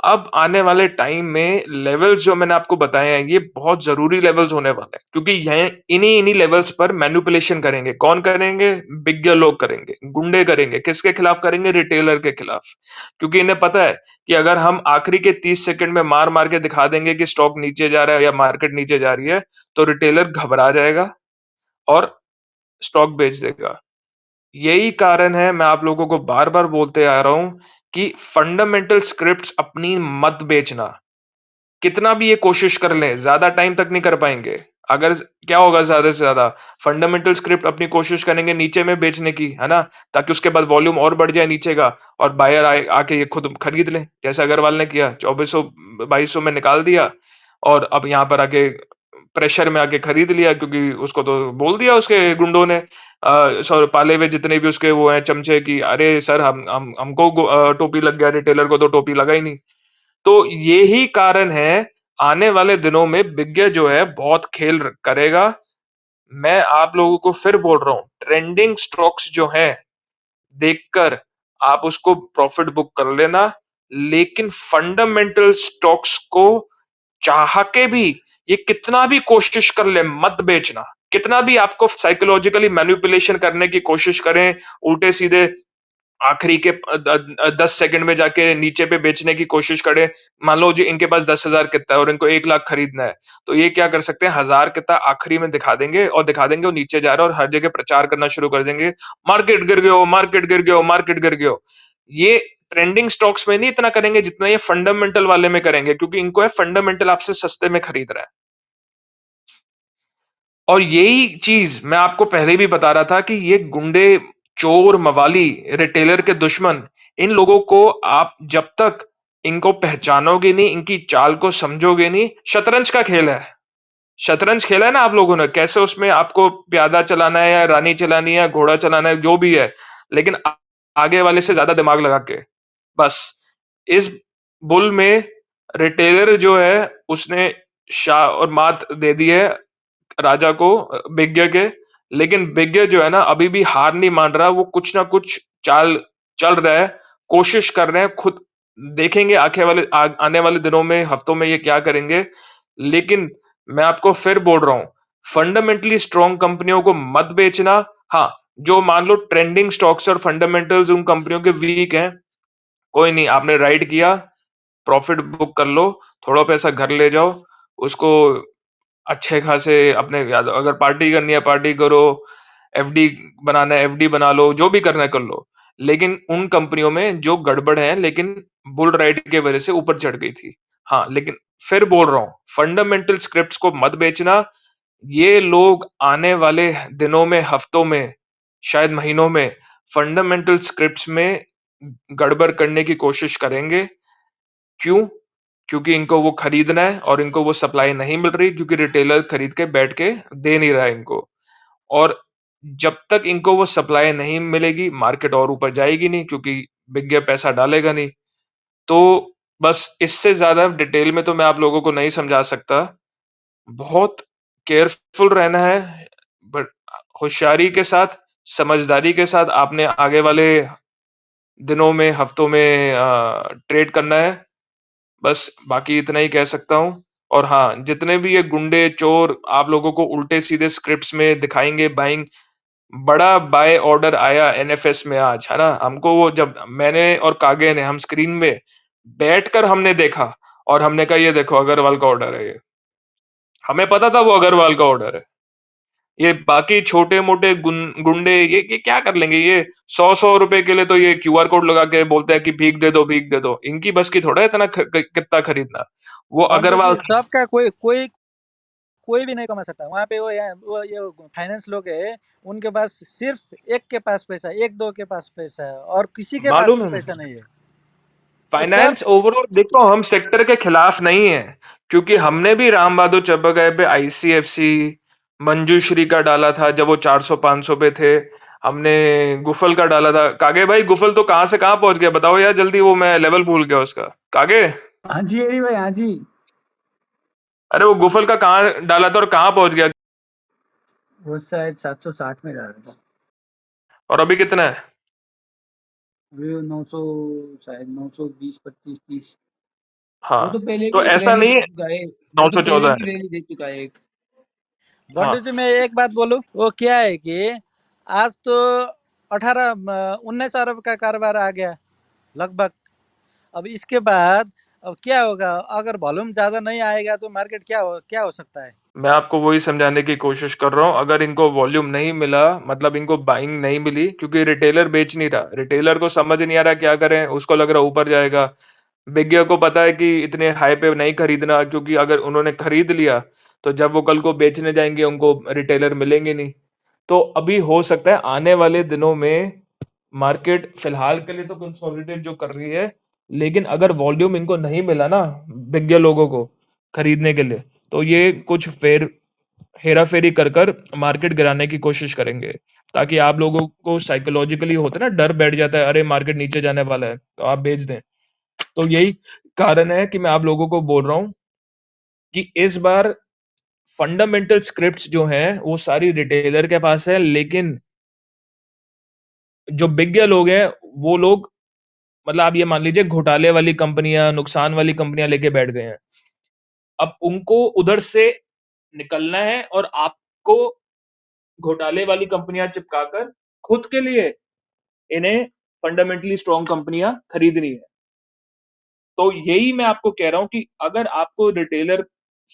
अब आने वाले टाइम में लेवल्स जो मैंने आपको बताए हैं ये बहुत जरूरी लेवल्स होने वाले हैं, क्योंकि यह इन्हीं इन्हीं लेवल्स पर मैनिपुलेशन करेंगे। कौन करेंगे? बिग्गे लोग करेंगे, गुंडे करेंगे। किसके खिलाफ करेंगे? रिटेलर के खिलाफ। क्योंकि इन्हें पता है कि अगर हम आखिरी के 30 सेकंड में मार मार के दिखा देंगे कि स्टॉक नीचे जा रहा है या मार्केट नीचे जा रही है, तो रिटेलर घबरा जाएगा और स्टॉक बेच देगा। यही कारण है, मैं आप लोगों को बार बार बोलते आ रहा हूं कि फंडामेंटल स्क्रिप्ट्स अपनी मत बेचना। कितना भी ये कोशिश कर लें, ज्यादा टाइम तक नहीं कर पाएंगे। अगर क्या होगा, ज्यादा से ज्यादा फंडामेंटल स्क्रिप्ट अपनी कोशिश करेंगे नीचे में बेचने की, है ना, ताकि उसके बाद वॉल्यूम और बढ़ जाए नीचे का, और बायर आके ये खुद खरीद ले, जैसे अग्रवाल ने किया 2400 2200 में निकाल दिया, और अब यहाँ पर आके प्रेशर में आके खरीद लिया, क्योंकि उसको तो बोल दिया उसके गुंडों ने, सॉरी पाले हुए जितने भी उसके वो हैं चमचे, की अरे सर हम हमको टोपी लग गया, रिटेलर को तो टोपी लगा ही नहीं। तो ये ही कारण है, आने वाले दिनों में बिग्गे जो है बहुत खेल करेगा। मैं आप लोगों को फिर बोल रहा हूं, ट्रेंडिंग स्टॉक्स जो है देखकर आप उसको प्रॉफिट बुक कर लेना, लेकिन फंडामेंटल स्टॉक्स को चाह के भी, ये कितना भी कोशिश कर ले, मत बेचना। कितना भी आपको साइकोलॉजिकली मैनिपुलेशन करने की कोशिश करें, उल्टे सीधे आखिरी के 10 सेकंड में जाके नीचे पे बेचने की कोशिश करें। मान लो जी इनके पास 10,000 कितना है और इनको 1 लाख खरीदना है, तो ये क्या कर सकते हैं, 1,000 कितना आखिरी में दिखा देंगे, और दिखा देंगे वो नीचे जा रहा है, और हर जगह प्रचार करना शुरू कर देंगे, मार्केट गिर गयो, मार्केट गिर गयो, मार्केट गिर गयो। ये ट्रेंडिंग स्टॉक्स में नहीं इतना करेंगे जितना ये फंडामेंटल वाले में करेंगे, क्योंकि इनको है फंडामेंटल आपसे सस्ते में खरीद रहा है। और यही चीज मैं आपको पहले भी बता रहा था कि ये गुंडे, चोर, मवाली, रिटेलर के दुश्मन, इन लोगों को आप जब तक इनको पहचानोगे नहीं, इनकी चाल को समझोगे नहीं। शतरंज का खेल है, शतरंज खेला है ना आप लोगों ने, कैसे उसमें आपको प्यादा चलाना है या रानी चलानी है, घोड़ा चलाना है, जो भी है, लेकिन आगे वाले से ज्यादा दिमाग लगा के। बस इस बुल में रिटेलर जो है उसने शाह और मात दे दी है राजा को, विज्ञ के। लेकिन विज्ञ जो है ना अभी भी हार नहीं मान रहा, वो कुछ ना कुछ चाल चल रहा है, कोशिश कर रहे हैं खुद। देखेंगे आने वाले दिनों में, हफ्तों में ये क्या करेंगे। लेकिन मैं आपको फिर बोल रहा हूं, फंडामेंटली स्ट्रांग कंपनियों को मत बेचना। हाँ, जो मान लो ट्रेंडिंग स्टॉक्स और फंडामेंटल्स उन कंपनियों के वीक हैं, कोई नहीं, आपने राइड किया, प्रॉफिट बुक कर लो, थोड़ा पैसा घर ले जाओ, उसको अच्छे खासे अपने, अगर पार्टी करनी है पार्टी करो, एफडी बनाना है एफडी बना लो, जो भी करना है कर लो। लेकिन उन कंपनियों में जो गड़बड़ है, लेकिन बुल राइड के वजह से ऊपर चढ़ गई थी। हाँ, लेकिन फिर बोल रहा हूं, फंडामेंटल स्क्रिप्ट्स को मत बेचना। ये लोग आने वाले दिनों में, हफ्तों में, शायद महीनों में फंडामेंटल स्क्रिप्ट्स में गड़बड़ करने की कोशिश करेंगे। क्यों? क्योंकि इनको वो खरीदना है और इनको वो सप्लाई नहीं मिल रही, क्योंकि रिटेलर खरीद के बैठ के दे नहीं रहा है इनको। और जब तक इनको वो सप्लाई नहीं मिलेगी, मार्केट और ऊपर जाएगी नहीं, क्योंकि बिग पैसा डालेगा नहीं। तो बस इससे ज्यादा डिटेल में तो मैं आप लोगों को नहीं समझा सकता। बहुत केयरफुल रहना है, बट होशियारी के साथ, समझदारी के साथ आपने आगे वाले दिनों में, हफ्तों में ट्रेड करना है। बस बाकी इतना ही कह सकता हूँ। और हाँ, जितने भी ये गुंडे, चोर आप लोगों को उल्टे सीधे स्क्रिप्ट्स में दिखाएंगे बाइंग, बड़ा बाय ऑर्डर आया एनएफएस में आज, है ना, हमको वो जब मैंने और कागे ने, हम स्क्रीन में बैठकर हमने देखा, और हमने कहा ये देखो अग्रवाल का ऑर्डर है ये। हमें पता था वो अग्रवाल का ऑर्डर है। ये बाकी छोटे मोटे गुंडे ये क्या कर लेंगे, ये 100 100 रुपए के लिए तो ये क्यूआर कोड लगा के बोलते हैं कि भीख दे दो, भीख दे दो। इनकी बस की थोड़ा है इतना कितना खरीदना। वो और अग्रवाल देखिए सबका कोई कोई कोई भी नहीं कमा सकता वहाँ पे। वो ये फाइनेंस लोग है, उनके पास सिर्फ एक के पास पैसा है, एक दो के पास पैसा है, और किसी के पास मालूम भी है पैसा नहीं है। तो सब फाइनेंस ओवरऑल देखो, हम सेक्टर के खिलाफ नहीं है, क्योंकि हमने भी राम बहादुर चब्बा पे आईसीएफसी, मंजूश्री का डाला था जब वो 400 500 पे थे। हमने गुफल का डाला था। कागे भाई, गुफल तो कहां से कहां पहुंच गया, बताओ यार जल्दी, वो मैं लेवल भूल गया उसका। कागे, हाँ जी एरी भाई, हाँ जी। अरे वो गुफल का कहां डाला था और कहां पहुंच गया? वो शायद 760 में डाला था। और अभी कितना है? वो 900, शायद 920 25 30। हाँ, वो तो पहले तो भी एक ऐसा रैली नहीं दे है। चुका है। वो तो पहले 914 भी है। रैली दे चुका है एक। बंटू हाँ, जी, मैं एक बात बोलूं, वो क्या है कि आज तो 19 अरब का कारोबार आ गया लगभग। अब इसके बाद अब क्या होगा? अगर वॉल्यूम ज़्यादा नहीं आएगा तो मार्केट क्या हो सकता है? मैं आपको वही समझाने की कोशिश कर रहा हूँ। अगर इनको वॉल्यूम नहीं मिला, मतलब इनको बाइंग नहीं मिली, क्योंकि रिटेलर बेच नहीं रहा, रिटेलर को समझ नहीं आ रहा क्या करें, उसको लग रहा ऊपर जाएगा। विज्ञ को पता है कि इतने हाई पे नहीं खरीदना, क्योंकि अगर उन्होंने खरीद लिया तो जब वो कल को बेचने जाएंगे उनको रिटेलर मिलेंगे नहीं। तो अभी हो सकता है आने वाले दिनों में मार्केट फिलहाल के लिए तो कंसोलिडेट जो कर रही है, लेकिन अगर वॉल्यूम इनको नहीं मिला ना, विज्ञ लोगों को खरीदने के लिए, तो ये कुछ फेर हेरा फेरी कर कर मार्केट गिराने की कोशिश करेंगे, ताकि आप लोगों को साइकोलॉजिकली होता है ना, डर बैठ जाता है, अरे मार्केट नीचे जाने वाला है तो आप बेच दें। तो यही कारण है कि मैं आप लोगों को बोल रहा हूं कि इस बार फंडामेंटल स्क्रिप्ट्स जो हैं वो सारी रिटेलर के पास है, लेकिन जो बिग लोग हैं वो लोग, मतलब आप ये मान लीजिए घोटाले वाली कंपनियां, नुकसान वाली कंपनियां लेके बैठ गए हैं। अब उनको उधर से निकलना है और आपको घोटाले वाली कंपनियां चिपकाकर खुद के लिए इन्हें फंडामेंटली स्ट्रांग कंपनियां खरीदनी है। तो यही मैं आपको कह रहा हूं कि अगर आपको रिटेलर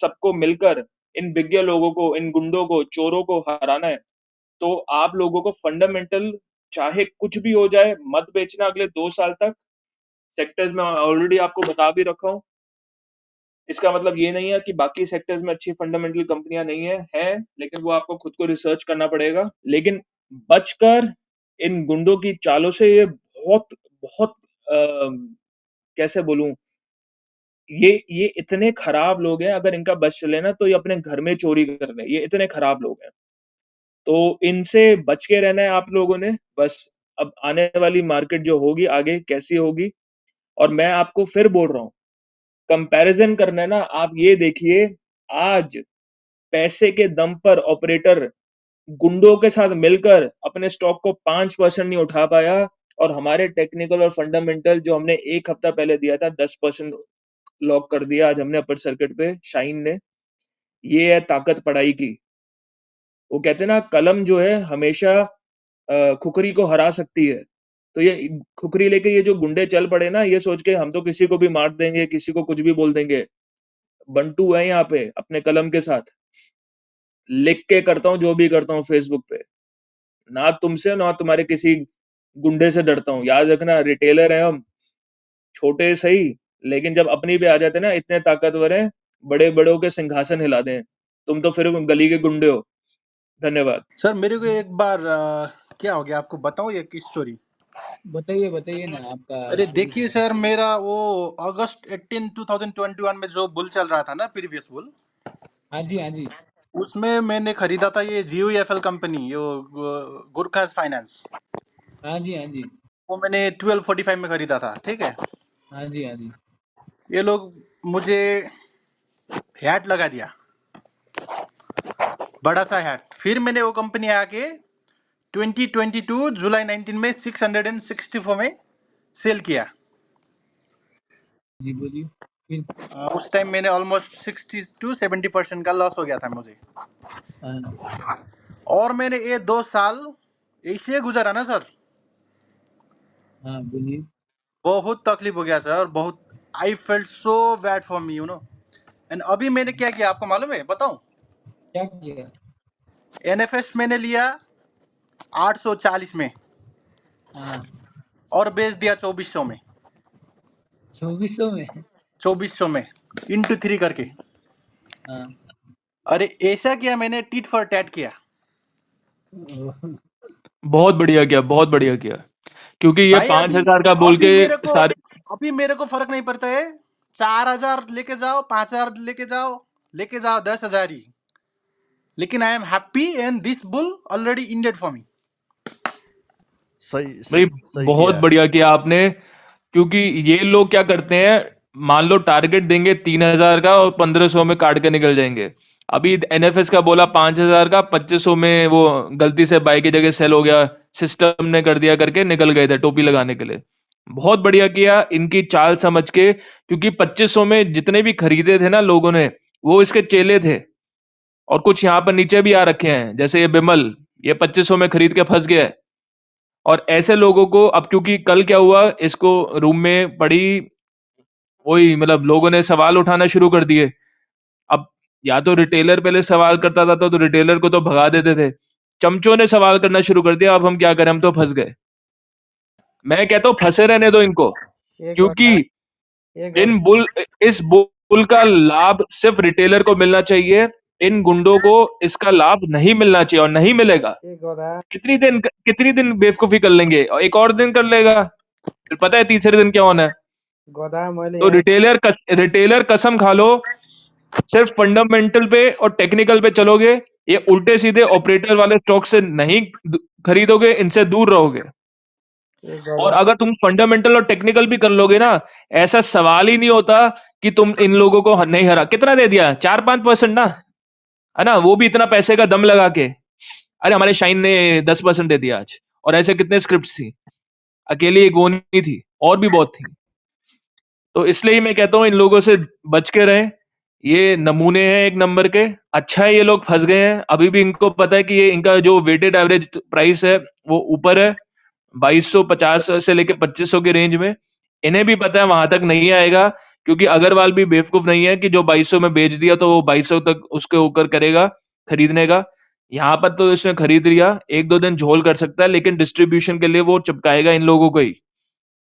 सबको मिलकर इन विज्ञ लोगों को, इन गुंडों को, चोरों को हराना है, तो आप लोगों को फंडामेंटल, चाहे कुछ भी हो जाए, मत बेचना अगले 2 साल तक। सेक्टर्स में ऑलरेडी आपको बता भी रखा हूं। इसका मतलब ये नहीं है कि बाकी सेक्टर्स में अच्छी फंडामेंटल कंपनियां नहीं है, लेकिन वो आपको खुद को रिसर्च करना पड़ेगा। लेकिन बचकर इन गुंडों की चालों से, ये बहुत बहुत कैसे बोलूं, ये इतने खराब लोग हैं, अगर इनका बस चले ना तो ये अपने घर में चोरी कर रहे हैं, ये इतने खराब लोग हैं। तो इनसे बच के रहना है आप लोगों ने बस। अब आने वाली मार्केट जो होगी आगे कैसी होगी, और मैं आपको फिर बोल रहा हूँ, कंपैरिजन करना है ना, आप ये देखिए, आज पैसे के दम पर ऑपरेटर गुंडों के साथ मिलकर अपने स्टॉक को 5% नहीं उठा पाया, और हमारे टेक्निकल और फंडामेंटल जो हमने एक हफ्ता पहले दिया था 10% लॉक कर दिया आज हमने अपर सर्किट पे शाइन ने। ये है ताकत पढ़ाई की। वो कहते हैं ना, कलम जो है हमेशा खुकरी को हरा सकती है। तो ये खुकरी लेके ये जो गुंडे चल पड़े ना, ये सोच के हम तो किसी को भी मार देंगे, किसी को कुछ भी बोल देंगे। बंटू है यहाँ पे अपने कलम के साथ, लिख के करता हूँ जो भी करता हूँ फेसबुक पे। ना तुमसे ना तुम्हारे किसी गुंडे से डरता हूँ। याद रखना, रिटेलर है हम, छोटे सही, लेकिन जब अपनी पे आ जाते हैं ना, इतने ताकतवर हैं, बड़े बड़ों के सिंहासन हिला दें। तुम तो फिर गली के गुंडे हो। धन्यवाद। सर मेरे को एक बार क्या हो गया आपको बताऊं ये की स्टोरी। बताइए बताइए ना आपका अरे स्टोरी देखिए सुना। सर, मेरा वो अगस्त 18 2021 में जो बुल चल रहा था ना, प्रीवियस बुल, हाँ जी हाँ जी। उसमें मैंने खरीदा था ये GUFL कंपनी, ये गुरखाज फाइनेंस। हाँ जी हाँ जी। वो मैंने 1245 में खरीदा था, ठीक है। हाँ जी हाँ जी। ये लोग मुझे हैट लगा दिया, बड़ा सा हैट। फिर मैंने वो कंपनी आके 2022 जुलाई 19 में 664 में सेल किया। जी बोलिए फिर। उस टाइम मैंने ऑलमोस्ट 60 to 70% का लॉस हो गया था मुझे। हाँ और मैंने ये 2 साल ऐसे गुजारा ना सर, हाँ बोलिए। बहुत तकलीफ हो गया सर, बहुत। I felt so bad for me, you know. And अभी मैंने क्या किया आपको मालूम है, बताऊं? क्या किया? NFS मैंने लिया 840 में हाँ। और बेच दिया 2400 में। 2400 में? 2400 में इंटू 3 करके। हाँ। अरे ऐसा किया मैंने, टिट फॉर टैट किया। ओह, बहुत बढ़िया किया, बहुत बढ़िया किया, क्योंकि ये भाई पांच अभी हजार का बोल अभी के मेरे को सारे। अभी मेरे को फर्क नहीं पड़ता है। 4000 लेके जाओ, 5000 लेके जाओ 10,000 ही, लेकिन I am happy and this bull already ended for me. सही भाई सही सही बहुत किया है। बढ़िया किया आपने, क्योंकि ये लोग क्या करते हैं, मान लो टारगेट देंगे 3,000 का और 1,500 में काट के निकल जाएंगे। अभी एनएफएस का बोला 5,000 का, 2,500 में वो गलती से बाई की जगह सेल हो गया, सिस्टम ने कर दिया करके निकल गए थे टोपी लगाने के लिए। बहुत बढ़िया किया इनकी चाल समझ के, क्योंकि 2500 में जितने भी खरीदे थे ना लोगों ने, वो इसके चेले थे। और कुछ यहाँ पर नीचे भी आ रखे हैं, जैसे ये बिमल, ये 2500 में खरीद के फंस गया है। और ऐसे लोगों को अब, क्योंकि कल क्या हुआ, इसको रूम में पड़ी, वही मतलब लोगों ने सवाल उठाना शुरू कर दिए। अब या तो रिटेलर पहले सवाल करता था तो रिटेलर को तो भगा देते थे, चमचों ने सवाल करना शुरू कर दिया। अब हम क्या करें, हम तो फंस गए। मैं कहता हूं फंसे रहने दो इनको, एक और क्योंकि एक और इन बुल इस बुल का लाभ सिर्फ रिटेलर को मिलना चाहिए। इन गुंडों को इसका लाभ नहीं मिलना चाहिए और नहीं मिलेगा। एक और है। कितनी दिन बेवकूफी कर लेंगे, और एक और दिन कर लेगा, फिर पता है तीसरे दिन क्या होना है। गोदा मैले तो यहाँ रिटेलर कसम खा लो, सिर्फ फंडामेंटल पे और टेक्निकल पे चलोगे, ये उल्टे सीधे ऑपरेटर वाले स्टॉक से नहीं खरीदोगे, इनसे दूर रहोगे। एक और गोदा अगर तुम फंडामेंटल और टेक्निकल भी कर लोगे ना, ऐसा सवाल ही नहीं होता कि तुम इन लोगों को नहीं हरा। कितना दे दिया, 4-5% ना, है ना, वो भी इतना पैसे का दम लगा के। अरे हमारे शाइन ने 10% दे दिया आज। और ऐसे कितने स्क्रिप्ट थी, अकेली एक वो नहीं थी, और भी बहुत थी। तो इसलिए ही मैं कहता हूं इन लोगों से बच के रहें। ये नमूने हैं एक नंबर के। अच्छा है ये लोग फंस गए हैं, अभी भी इनको पता है कि ये इनका जो वेटेड एवरेज प्राइस है वो ऊपर है, 2250 से लेके 2500 के रेंज में। इन्हें भी पता है वहां तक नहीं आएगा, क्योंकि अग्रवाल भी बेवकूफ नहीं है कि जो 2200 में बेच दिया तो वो 2200 तक उसके ऊपर करेगा खरीदने का। यहाँ पर तो इसने खरीद लिया, 1-2 दिन झोल कर सकता है, लेकिन डिस्ट्रीब्यूशन के लिए वो चिपकाएगा इन लोगों को ही,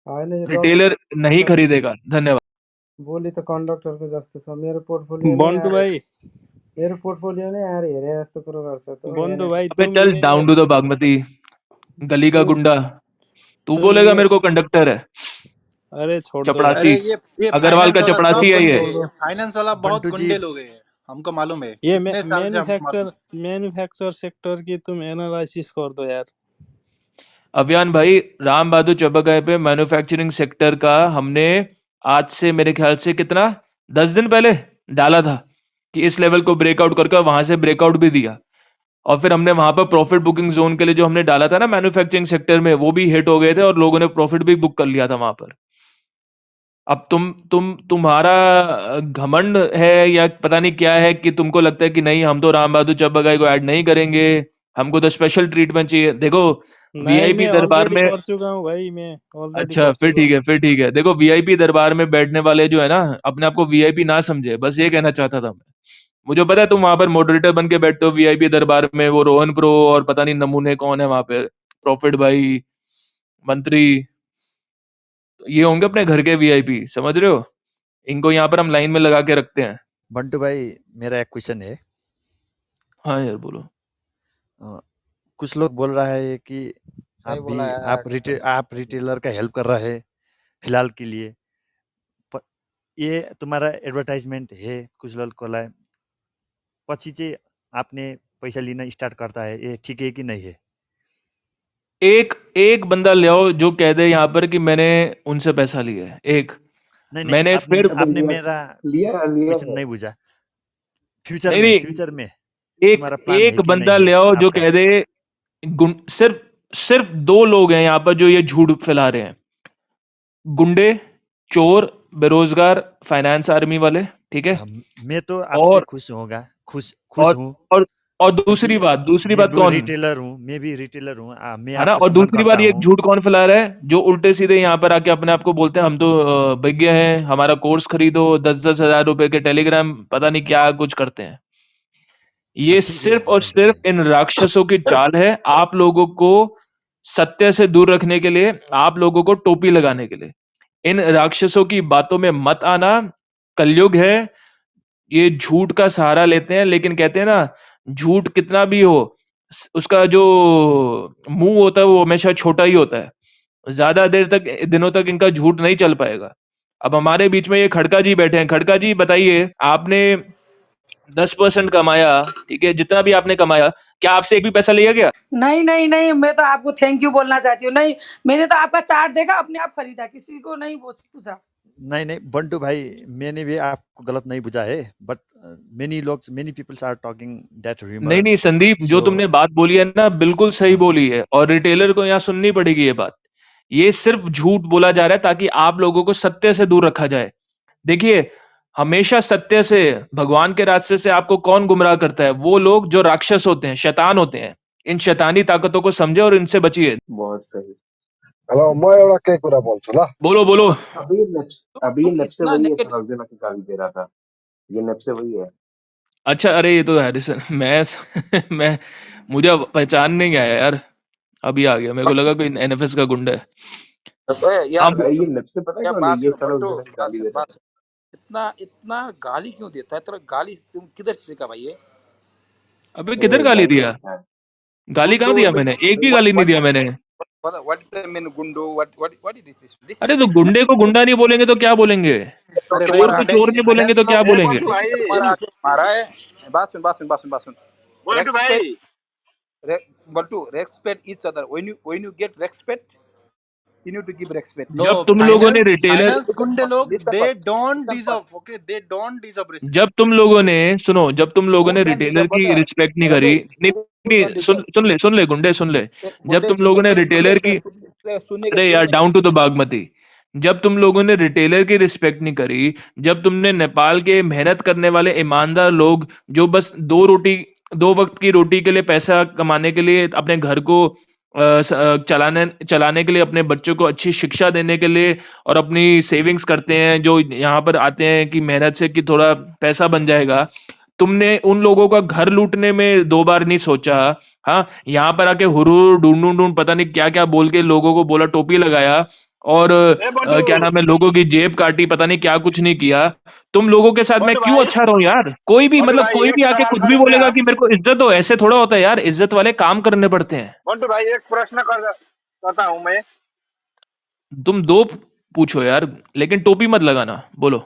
होइन यो रिटेलर नहीं लक खरीदेगा। धन्यवाद। बोली त कन्डक्टरको जस्तो छ। मेरो पोर्टफोलियो नै बन्टू भाई आएर हेरे जस्तो कुरो गर्छ त बन्टू भाई अबे तुम चल ये डाउन टू द बागमती, गली का तुम गुंडा। तू तुम बोलेगा ये मेरे को कंडक्टर है, अरे छोड़ दो यार। चपड़ासी। अरे ये अग्रवाल का फाइनेंस वाला चपड़ासी सब है ये। गुंडे, छोड़ दो। फाइनेंस वाला बहुत बंटू जी गुंडे लोग हैं, हमको मालूम है, ये इतने साल से हमको मालूम मैन्युफैक्चर सेक्टर की तुम एनालिसिस कर दो यार। अभियान भाई, राम बहादुर चबकाए पे मैन्युफैक्चरिंग सेक्टर का हमने आज से मेरे ख्याल से कितना, 10 दिन पहले डाला था कि इस लेवल को ब्रेकआउट करके, वहां से ब्रेकआउट भी दिया। और फिर हमने वहां पर प्रॉफिट बुकिंग जोन के लिए जो हमने डाला था ना मैन्युफैक्चरिंग सेक्टर में, वो भी हिट हो गए थे और लोगों ने प्रॉफिट भी बुक कर लिया था वहां पर। अब तुम्हारा घमंड है या पता नहीं क्या है कि तुमको लगता है कि नहीं, हम तो राम बहादुर चबकाई को ऐड नहीं करेंगे, हमको तो स्पेशल ट्रीटमेंट चाहिए। देखो नहीं, वीआईपी मैं दरबार ऑलरेडी में, कर चुका हूँ भाई, मैं ऑलरेडी अच्छा कर फिर चुका ठीक हूँ। है, फिर ठीक है। देखो वीआईपी दरबार में बैठने वाले जो है ना, अपने आप को वीआईपी ना समझे, बस ये कहना चाहता था मैं। मुझे पता है तुम वहां पर मॉडरेटर बन के बैठते हो वीआईपी दरबार में, वो रोहन प्रो और पता नहीं नमूने कौन है वहां पे, प्रॉफिट भाई, मंत्री, तो ये होंगे अपने घर के वीआईपी, समझ रहे हो। इनको यहाँ पर हम लाइन में लगा के रखते हैं। बंटू भाई मेरा एक क्वेश्चन है। हाँ यार बोलो। अ, कुछ लोग बोल रहा है कि सही बोला यार। आप रिटेलर का हेल्प कर रहे हैं फिलहाल के लिए। ये तुम्हारा एडवर्टाइजमेंट है कुछ लोग को लाए, पछि चाहिँ आपने पैसा लिन स्टार्ट करता है, ये ठीक है कि नहीं है? एक एक बंदा ले आओ जो कह दे यहाँ पर कि मैंने उनसे पैसा लिया है, एक। नहीं नहीं, मैंने आपने फिर आपने मेरा क्वेश्चन नहीं बुझा। नहीं नहीं, फ्यूचर में एक तुम्हारा प्लान है एक कि नहीं बंदा है ले आओ जो आपका? कह दे, सिर्फ सिर्फ 2 लोग हैं यहाँ पर जो ये झूठ फैला रहे हैं, गुंडे, चोर, बेरोजगार, फाइनेंस आर्मी वाले, ठीक है। मैं तो आपसे और खुश होगा, खुश और हूँ, और और क्योंकि दूसरी बात कौन, मैं भी रिटेलर हूँ, मैं है ना। आपको और सम्मान दूसरी करता बात, ये हूँ। झूठ कौन फैला रहा है, जो उल्टे सीधे यहाँ पर आके अपने आप को बोलते हैं हम तो विज्ञ हैं, हमारा कोर्स खरीदो, 10-10 हजार रुपए के टेलीग्राम, पता नहीं क्या कुछ करते हैं। ये ठीक है सिर्फ और बंटू भाई। सिर्फ इन राक्षसों की चाल है, आप लोगों को सत्य से दूर रखने के लिए, आप लोगों को टोपी लगाने के लिए। इन राक्षसों की बातों में मत आना, कलयुग है। ये झूठ का सहारा लेते हैं, लेकिन कहते हैं ना, झूठ कितना भी हो, उसका जो मुंह होता है वो हमेशा छोटा ही होता है। ज्यादा देर तक, दिनों तक इनका झूठ नहीं चल पाएगा। अब हमारे बीच में ये खड़का जी बैठे हैं। खड़का जी बताइए, आपने 10% कमाया, ठीक है, जितना भी आपने कमाया, क्या आपसे एक भी पैसा लिया गया? नहीं नहीं नहीं, मैं तो आपको थैंक यू बोलना चाहती हूँ। नहीं, मैंने तो आपका चार्ट देखा, अपने आप खरीदा, किसी को नहीं पूछा। नहीं बंटू भाई, मैंने भी आपको गलत नहीं बुझा है, but many peoples are talking that नहीं रूमर। नहीं संदीप, जो सो तुमने बात बोली है ना, बिल्कुल सही बोली है, और रिटेलर को यहाँ सुननी पड़ेगी ये बात। ये सिर्फ झूठ बोला जा रहा है ताकि आप लोगों को सत्य से दूर रखा जाए। देखिए, हमेशा सत्य से, भगवान के रास्ते से आपको कौन गुमराह करता है? वो लोग जो राक्षस होते हैं, शैतान होते हैं। इन शैतानी ताकतों को समझे और इनसे बचिए। बहुत सही। हेलो, म एउटा केही कुरा बोल्छु ल। बोलो बोलो। अभी ये नेप से इतना वही है, नेगेटिव सर अर्जुन की गाली दे रहा था, ये नेप से वही है। अच्छा, अरे ये तो हैरिसन, मैं मुझे अब पहचान नहीं आया यार, अभी आ गया, मेरे को लगा कोई एनएफएस का गुंडा है। यार अब ये नेप से पता है क्या कौन है? बात ये सुनो सर बंटू, अर्जुन की बात गाली सुन दे रहा बात था। सुन। इतना इतना गाली क्यों देता है? तेरा गाली तुम किधर से सीखा भाई ये? अबे किधर गाली दिया? है। गाली कहाँ गुंडू दिया मैंने? एक भी गाली नहीं दिया मैंने। What do mean gundu? What is this? अरे तो गुंडे को गुंडा नहीं बोलेंगे तो क्या बोलेंगे? अरे चोर को चोर नहीं बोलेंगे तो क्या बोलेंगे? मारा है। बात सुन Bantu, respect each other. When you get respect, you need to give respect. So जब तुम लोगों ने रिटेलर finance गुंडे लोग Listen they first. don't Listen deserve, first. okay, they don't deserve respect. जब तुम लोगों ने सुनो, जब तुम लोगों Who ने don't रिटेलर deserve, की brother? रिस्पेक्ट नहीं करी, Guys, नहीं who नहीं, don't सुन deserve? सुन ले गुंडे, सुन ले। जब गुंडे तुम लोगों ने रिटेलर की, सुनने के अरे दिल यार नहीं डाउन टू है। द बागमती, जब तुम लोगों ने रिटेलर की रिस्पेक्ट नहीं करी, जब तुमने नेपाल के मेहनत करने वाले ईमानदार लोग जो बस दो वक्त की रोटी के लिए, पैसा कमाने के लिए, अपने घर को चलाने चलाने के लिए, अपने बच्चों को अच्छी शिक्षा देने के लिए और अपनी सेविंग्स करते हैं, जो यहाँ पर आते हैं कि मेहनत से कि थोड़ा पैसा बन जाएगा, तुमने उन लोगों का घर लूटने में 2 बार नहीं सोचा। हाँ, यहाँ पर आके हुरूर ढूंढ पता नहीं क्या-क्या बोल के लोगों को बोला, टोपी लगाया और क्या नाम है, लोगों की जेब काटी, पता नहीं क्या कुछ नहीं किया। तुम लोगों के साथ मैं क्यों अच्छा रहूं यार? कोई भी मतलब कोई भी आके कुछ भी बोलेगा कि मेरे को इज्जत हो, ऐसे थोड़ा होता है यार, इज्जत वाले काम करने पड़ते हैं। मन्टु भाइ, एक प्रश्न करता हूँ मैं। तुम 2 पूछो यार, लेकिन टोपी मत लगाना। बोलो।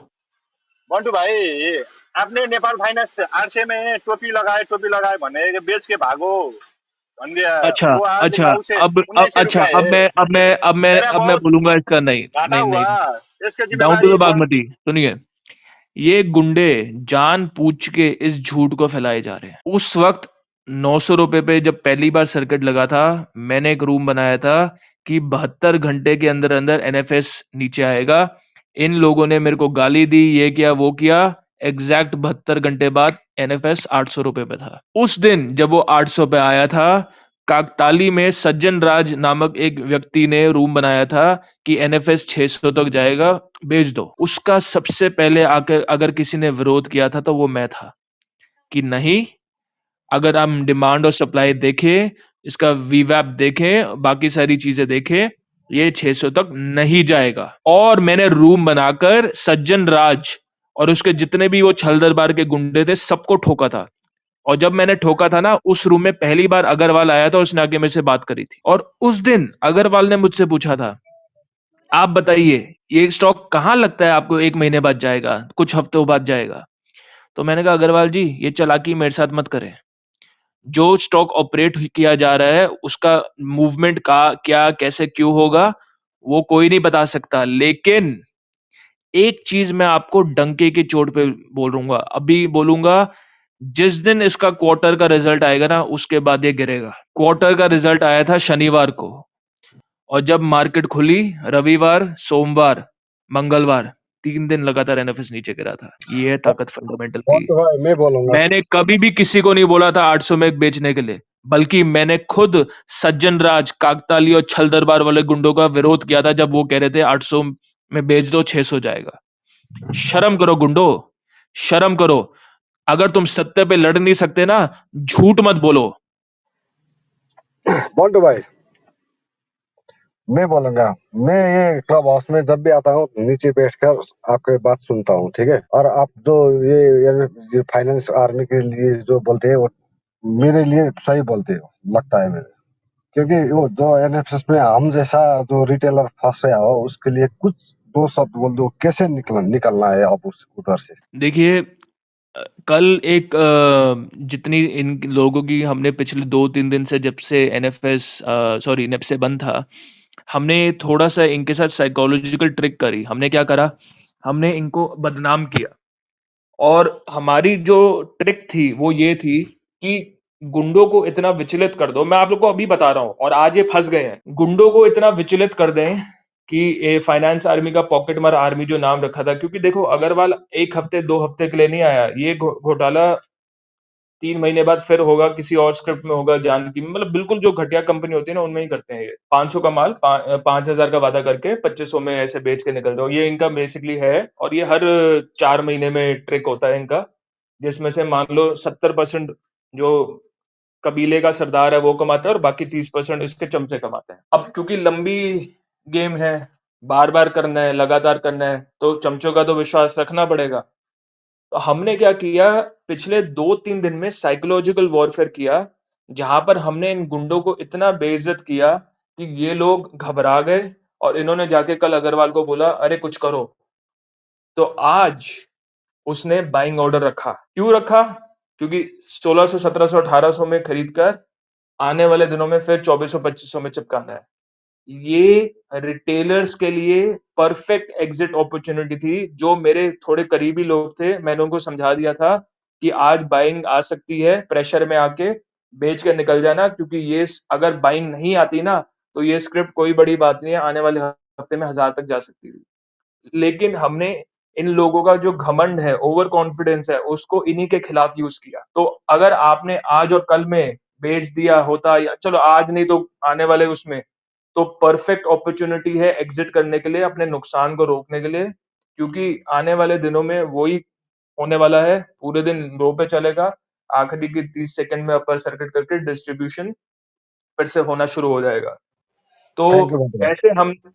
मन्टु भाइ, आपने नेपाल फाइनेंस 800 में टोपी लगाए भने बेच के भागो भन दिया। अच्छा, वो आज अच्छा, का उसे अब 1900 अच्छा, रुपया है। मेरा अब मैं बहुत बोलूंगा इसका नहीं, घाटा नहीं, हुआ, नहीं। इसके डाउन टू जिम्मेदारी द बागमती सुनिए, ये गुंडे जान पूछ के इस झूठ को फैलाए जा रहे हैं। उस वक्त 900 रुपए पे जब पहली बार सर्किट लगा था, मैंने एक रूम बनाया था कि 72 घंटे के अंदर अंदर एनएफएस नीचे आएगा। इन लोगों ने मेरे को गाली दी, ये किया वो किया। एग्जैक्ट 72 घंटे बाद एनएफएस 800 रुपए पे था। उस दिन जब वो 800 पे आया था, काकताली में सज्जन राज नामक एक व्यक्ति ने रूम बनाया था कि एनएफएस 600 तक जाएगा, बेच दो। उसका सबसे पहले आकर अगर किसी ने विरोध किया था तो वो मैं था कि नहीं, अगर हम डिमांड और सप्लाई देखें, इसका वीवैप देखें, बाकी सारी चीजें देखें, ये 600 तक नहीं जाएगा। और मैंने रूम बनाकर सज्जन राज और उसके जितने भी वो छल दरबार के गुंडे थे, सबको ठोका था। और जब मैंने ठोका था ना, उस रूम में पहली बार अग्रवाल आया था, उसने आके मेरे से बात करी थी। और उस दिन अग्रवाल ने मुझसे पूछा था, आप बताइए ये स्टॉक कहाँ लगता है आपको 1 महीने बाद जाएगा, कुछ हफ्तों बाद जाएगा? तो मैंने कहा अग्रवाल जी, ये चालाकी मेरे साथ मत करें। जो स्टॉक ऑपरेट किया जा रहा है उसका मूवमेंट का क्या, कैसे, क्यों होगा, वो कोई नहीं बता सकता। लेकिन एक चीज मैं आपको डंके की चोट पे बोलूंगा, अभी बोलूंगा, जिस दिन इसका क्वार्टर का रिजल्ट आएगा ना, उसके बाद ये गिरेगा। क्वार्टर का रिजल्ट आया था शनिवार को, और जब मार्केट खुली रविवार, सोमवार, मंगलवार, 3 दिन लगातार एनएफएस नीचे गिरा था। ये है ताकत फंडामेंटल की। मन्टु भाइ, मैं बोलूंगा। मैंने कभी भी किसी को नहीं बोला था 800 में बेचने के लिए, बल्कि मैंने खुद सज्जन राज, काकताली और छल दरबार वाले गुंडों का विरोध किया था जब वो कह रहे थे 800 में बेच दो, 600 जाएगा। शर्म करो गुंडो, शर्म करो। अगर तुम सत्य पे लड़ नहीं सकते ना, झूठ मत बोलो। मन्टु भाइ, मैं बोलूंगा। मैं ये क्लब हाउस में जब भी आता हूँ, नीचे बैठकर आपके बात सुनता हूँ, ठीक है। और आप जो ये फाइनेंस आर्मी के लिए जो बोलते हैं, वो मेरे लिए सही बोलते हो लगता है मेरे। क्योंकि वो जो एनएफएस में हम जैसा जो रिटेलर फंस गया हो, उसके लिए कुछ 2 शब्द बोल दो, कैसे निकलना है अब उधर से। देखिए, कल एक जितनी इन लोगों की हमने पिछले 2-3 दिन से, जब से एनएफएस सॉरी नेप्से बंद था, हमने थोड़ा सा इनके साथ साइकोलॉजिकल ट्रिक करी। हमने क्या करा, हमने इनको बदनाम किया। और हमारी जो ट्रिक थी वो ये थी कि गुंडों को इतना विचलित कर दो, मैं आप लोग को अभी बता रहा हूं, और आज ये फंस गए हैं। गुंडों को इतना विचलित कर दें कि ये फाइनेंस आर्मी का पॉकेट मार आर्मी जो नाम रखा था, क्योंकि देखो अग्रवाल 1 हफ्ते 2 हफ्ते के लिए नहीं आया, ये घोटाला 3 महीने बाद फिर होगा, किसी और स्क्रिप्ट में होगा, जानकी में, मतलब बिल्कुल जो घटिया कंपनी होती है ना उनमें ही करते हैं ये। 500 का माल 5,000 का वादा करके 2500 में ऐसे बेच के निकल जाओ, ये इनका बेसिकली है। और ये हर 4 महीने में ट्रिक होता है इनका, जिसमें से मान लो 70% जो कबीले का सरदार है वो कमाता है और बाकी 30% इसके चमचे कमाते हैं। अब क्योंकि लंबी गेम है, बार बार करना है, लगातार करना है, तो चमचों का तो विश्वास रखना पड़ेगा। तो हमने क्या किया, पिछले 2-3 दिन में साइकोलॉजिकल वॉरफेयर किया, जहां पर हमने इन गुंडों को इतना बेइज्जत किया कि ये लोग घबरा गए और इन्होंने जाके कल अग्रवाल को बोला अरे कुछ करो। तो आज उसने बाइंग ऑर्डर रखा। क्यों रखा? क्योंकि 1600 1700 1800 में खरीद कर आने वाले दिनों में फिर 2400 2500 में चिपकाना है। ये रिटेलर्स के लिए परफेक्ट एग्जिट अपॉर्चुनिटी थी। जो मेरे थोड़े करीबी लोग थे, मैंने उनको समझा दिया था कि आज बाइंग आ सकती है, प्रेशर में आके बेच के निकल जाना, क्योंकि ये अगर बाइंग नहीं आती ना तो ये स्क्रिप्ट कोई बड़ी बात नहीं है, आने वाले हफ्ते में 1000 तक जा सकती थी। लेकिन हमने इन लोगों का जो घमंड है, ओवर कॉन्फिडेंस है, उसको इन्हीं के खिलाफ यूज किया। तो अगर आपने आज और कल में बेच दिया होता, या चलो आज नहीं तो आने वाले उसमें, तो परफेक्ट अपॉर्चुनिटी है एग्जिट करने के लिए, अपने नुकसान को रोकने के लिए, क्योंकि आने वाले दिनों में वही होने वाला है। पूरे दिन रो पे चलेगा, आखिरी की 30 सेकंड में अपर सर्किट करके डिस्ट्रीब्यूशन फिर से होना शुरू हो जाएगा। तो थैंक यू भैया। ऐसे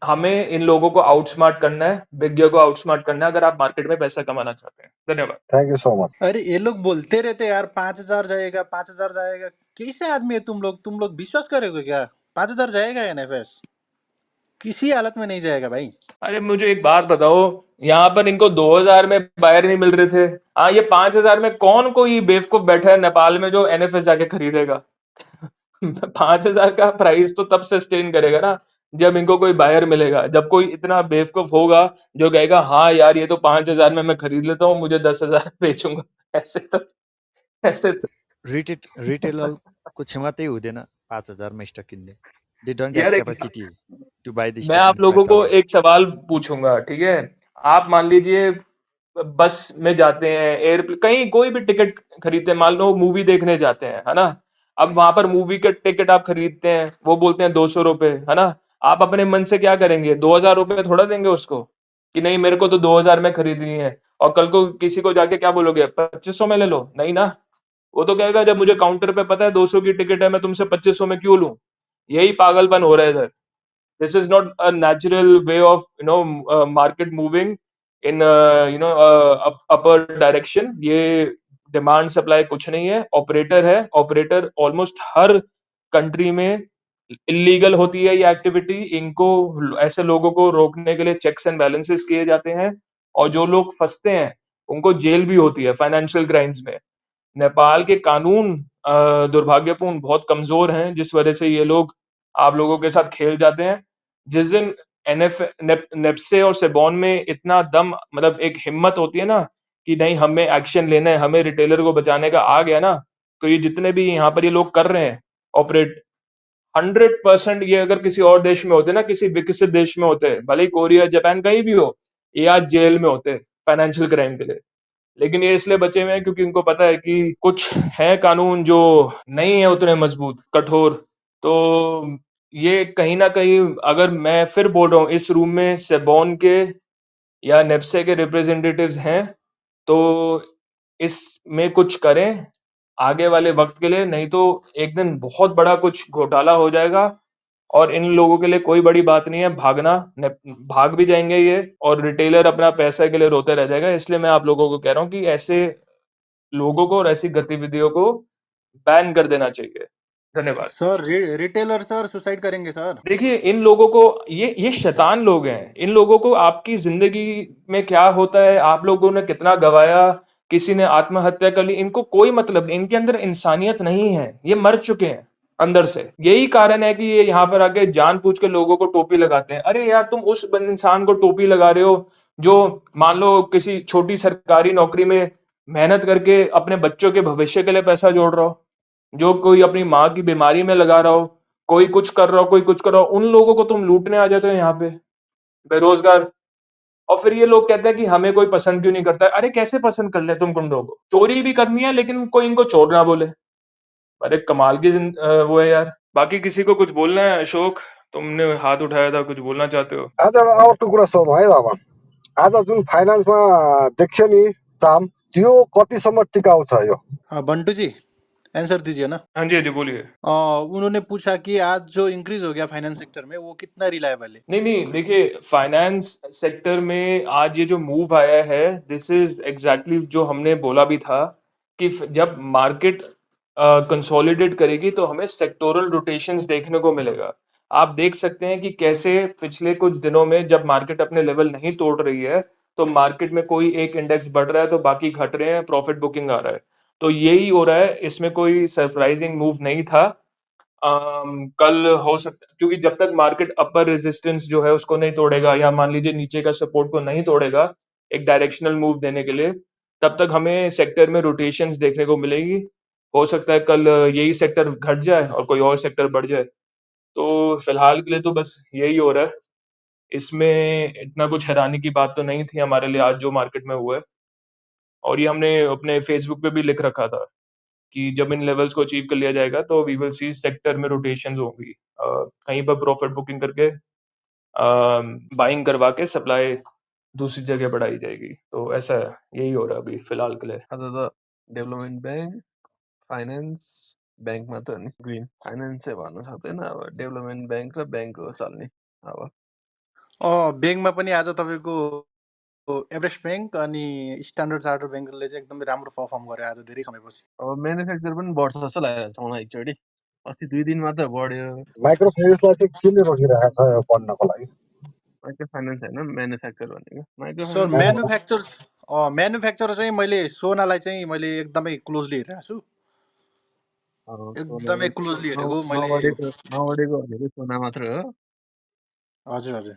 हमें इन लोगों को आउटस्मार्ट करना है, विज्ञ को आउटस्मार्ट करना है, अगर आप मार्केट में पैसा कमाना चाहते हैं। धन्यवाद। Thank you so much. अरे ये लोग बोलते रहते यार 5,000 जाएगा 5,000 जाएगा। कैसे आदमी है तुम लोग विश्वास करोगे क्या? 5,000 जाएगा एनएफएस? किसी हालत में नहीं जाएगा भाई। अरे मुझे एक बात बताओ, यहाँ पर इनको 2000 में बायर नहीं मिल रहे थे, हाँ ये 5000 में कौन कोई बेवकूफ बैठा है नेपाल में जो एनएफएस जाके खरीदेगा? 5000 का प्राइस तो तब सस्टेन करेगा ना जब इनको कोई बायर मिलेगा, जब कोई इतना बेवकूफ होगा जो कहेगा हाँ यार ये तो 5000 में मैं खरीद लेता हूँ, मुझे 10,000 बेचूंगा। ऐसे रिटेलरको क्षमतै हुँदैन 5,000 मा स्टक किन्ने। दे डोन्ट हैव यार क्यापेसिटी टु बाई द मैं स्टक आप इन लोगों को 5,000। एक सवाल पूछूंगा, ठीक है? आप मान लीजिए बस में जाते हैं, एयरप्लेन, कहीं कोई भी टिकट खरीदते हैं, मान लो मूवी देखने जाते हैं, है ना? अब वहां पर मूवी का टिकट आप खरीदते हैं, वो बोलते हैं 200 रुपए, है ना? आप अपने मन से क्या करेंगे? 2000 रुपए थोड़ा देंगे उसको कि नहीं मेरे को तो 2000 में खरीदनी है, और कल को किसी को जाके क्या बोलोगे 2500 में ले लो? नहीं ना, वो तो कहेगा जब मुझे काउंटर पे पता है 200 की टिकट है, मैं तुमसे 2500 में क्यों लूं? यही पागलपन हो रहा है इधर। This is not a natural way of market moving in upper direction। ये डिमांड सप्लाई कुछ नहीं है, ऑपरेटर है। ऑपरेटर ऑलमोस्ट हर कंट्री में इलीगल होती है ये एक्टिविटी। इनको ऐसे लोगों को रोकने के लिए चेक्स एंड बैलेंसेस किए जाते हैं, और जो लोग फंसते हैं उनको जेल भी होती है फाइनेंशियल क्राइम्स में। नेपाल के कानून दुर्भाग्यपूर्ण बहुत कमजोर हैं, जिस वजह से ये लोग आप लोगों के साथ खेल जाते हैं। जिस दिन नेप्से और सेबॉन में इतना दम, मतलब एक हिम्मत होती है ना कि नहीं हमें एक्शन लेना है, हमें रिटेलर को बचाने का आ गया ना, तो ये जितने भी यहाँ पर ये लोग कर रहे हैं ऑपरेट, 100% ये अगर किसी और देश में होते ना, किसी विकसित देश में होते, भले ही कोरिया जापान कहीं भी हो, ये आज जेल में होते फाइनेंशियल क्राइम के लिए। लेकिन ये इसलिए बचे हुए हैं क्योंकि उनको पता है कि कुछ है कानून जो नहीं है उतने मजबूत, कठोर। तो ये कहीं ना कहीं, अगर मैं फिर बोल रहा हूँ, इस रूम में सेबॉन के या नेप्से के रिप्रेजेंटेटिव्स हैं, तो इसमें कुछ करें आगे वाले वक्त के लिए, नहीं तो एक दिन बहुत बड़ा कुछ घोटाला हो जाएगा, और इन लोगों के लिए कोई बड़ी बात नहीं है भागना, भाग भी जाएंगे ये, और रिटेलर अपना पैसे के लिए रोते रह जाएगा। इसलिए मैं आप लोगों को कह रहा हूँ कि ऐसे लोगों को और ऐसी गतिविधियों को बैन कर देना चाहिए। धन्यवाद। सर रिटेलर सर सुसाइड करेंगे सर। देखिए इन लोगों को, ये शैतान लोग हैं। इन लोगों को आपकी जिंदगी में क्या होता है, आप लोगों ने कितना गवाया, किसी ने आत्महत्या कर ली, इनको कोई मतलब नहीं। इनके अंदर इंसानियत नहीं है, ये मर चुके हैं अंदर से। यही कारण है कि ये यहाँ पर आके जानबूझ के लोगों को टोपी लगाते हैं। अरे यार तुम उस इंसान को टोपी लगा रहे हो जो मान लो किसी छोटी सरकारी नौकरी में मेहनत करके अपने बच्चों के भविष्य के लिए पैसा जोड़ रहा हो। जो कोई अपनी माँ की बीमारी में लगा रहा हो, कोई कुछ कर रहा हो, कोई कुछ कर रहा हो, उन लोगों को तुम लूटने आ जाते हो यहाँ पे, बेरोजगार। और फिर ये लोग कहते हैं कि हमें कोई पसंद क्यों नहीं करता है। अरे कैसे पसंद कर ले तुम गुंडों को? चोरी भी करनी है लेकिन कोई इनको चोर ना बोले। अरे कमाल की वो है यार। बाकी किसी को कुछ बोलना है? अशोक, तुमने हाथ उठाया था, कुछ बोलना चाहते हो? आज अर्को कुरा सोधौँ है बाबा। आज जुन फाइनेन्समा देखियो नि चाम, त्यो कतिसम्म टिकाउ छ यो? बंटू जी आंसर दीजिए ना। हाँ जी, हाँ जी, बोलिए। उन्होंने पूछा कि आज जो इंक्रीज हो गया फाइनेंस सेक्टर में वो कितना रिलायबल है। नहीं नहीं, देखिए फाइनेंस सेक्टर में आज ये जो मूव आया है, दिस इज एग्जैक्टली जो हमने बोला भी था कि जब मार्केट कंसोलिडेट करेगी तो हमें सेक्टोरल रोटेशंस देखने को मिलेगा। आप देख सकते हैं कि कैसे पिछले कुछ दिनों में जब मार्केट अपने लेवल नहीं तोड़ रही है तो मार्केट में कोई एक इंडेक्स बढ़ रहा है तो बाकी घट रहे हैं, प्रॉफिट बुकिंग आ रहा है। तो यही हो रहा है, इसमें कोई सरप्राइजिंग मूव नहीं था। कल हो सकता है, क्योंकि जब तक मार्केट अपर रेजिस्टेंस जो है उसको नहीं तोड़ेगा या मान लीजिए नीचे का सपोर्ट को नहीं तोड़ेगा एक डायरेक्शनल मूव देने के लिए, तब तक हमें सेक्टर में रोटेशंस देखने को मिलेगी। हो सकता है कल यही सेक्टर घट जाए और कोई और सेक्टर बढ़ जाए। तो फिलहाल के लिए तो बस यही हो रहा है। इसमें इतना कुछ हैरानी की बात तो नहीं थी हमारे लिए आज जो मार्केट में हुआ है। और ये हमने अपने फेसबुक पे भी लिख रखा था कि जब इन लेवल्स को अचीव कर लिया जाएगा तो वी विल सी सेक्टर में रोटेशंस होंगी। कहीं पर प्रॉफिट बुकिंग करके बाइंग करवा के सप्लाई दूसरी जगह बढ़ाई जाएगी। तो ऐसा है, यही हो रहा है अभी फिलहाल के लिए। आज त डेभलपमेन्ट ब्याङ्क फाइनेन्स ब्याङ्क मात्र हो नि ग्रिन फाइनेन्स चाहिँ भन्न सक्दैन अब डेभलपमेन्ट ब्याङ्क र ब्याङ्क हो चल्ने अब ब्याङ्कमा पनि आज तपाईँको एभरेस्ट ब्याङ्क अनि स्ट्यान्डर्ड चार्टर्ड ब्याङ्कले चाहिँ एकदमै राम्रो पर्फर्म गर्यो आज धेरै समयपछि। अब म्यानुफ्याक्चर पनि बढ्छ जस्तो लागेको छ मलाई एकचोटि अस्ति 2 दिन मात्र बढ्यो माइक्रो फाइनेन्सलाई चाहिँ केले रोकिरहेको छ यो बढ्नको लागि? माइक्रो फाइनेन्स होइन म्यानुफ्याक्चर भनेको माइक्रो सर फाइनेन्स म्यानुफ्याक्चर चाहिँ मैले सोनालाई चाहिँ मैले एकदमै क्लोजली हेरिरहेको छु, एकदमै क्लोजली हेरेको मैले। नबढेको भनेको सोना मात्र हो। हजुर हजुर